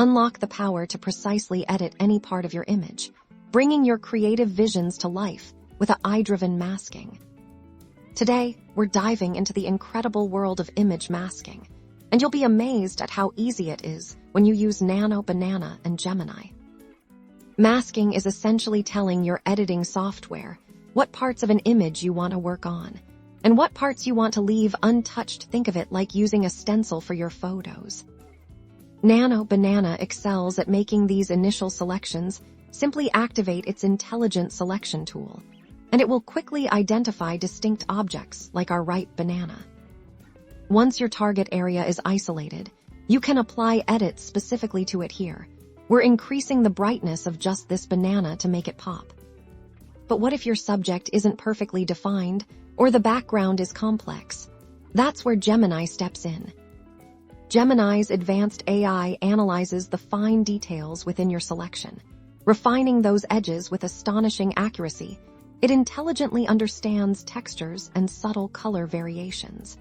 unlock the power to precisely edit any part of your image, bringing your creative visions to life with AI-driven masking. Today, we're diving into the incredible world of image masking, and you'll be amazed at how easy it is when you use Nano Banana and Gemini. Masking is essentially telling your editing software what parts of an image you want to work on, and what parts you want to leave untouched. Think of it like using a stencil for your photos. Nano Banana excels at making these initial selections. Simply activate its intelligent selection tool, and it will quickly identify distinct objects like our ripe banana. Once your target area is isolated, you can apply edits specifically to it here. We're increasing the brightness of just this banana to make it pop. But what if your subject isn't perfectly defined or the background is complex? That's where Gemini steps in. Gemini's advanced AI analyzes the fine details within your selection, refining those edges with astonishing accuracy. It intelligently understands textures and subtle color variations.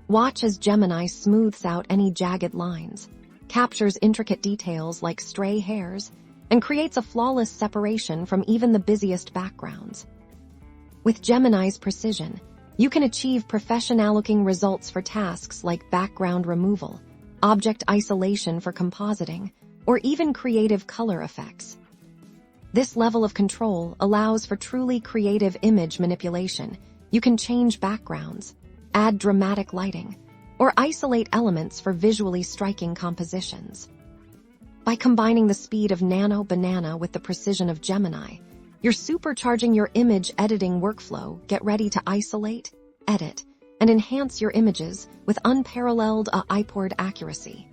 Watch as Gemini smooths out any jagged lines, captures intricate details like stray hairs, and creates a flawless separation from even the busiest backgrounds. With Gemini's precision, you can achieve professional-looking results for tasks like background removal, object isolation for compositing, or even creative color effects. This level of control allows for truly creative image manipulation. You can change backgrounds, add dramatic lighting, or isolate elements for visually striking compositions. By combining the speed of Nano Banana with the precision of Gemini, you're supercharging your image editing workflow. Get ready to isolate, edit, and enhance your images with unparalleled AI-powered accuracy.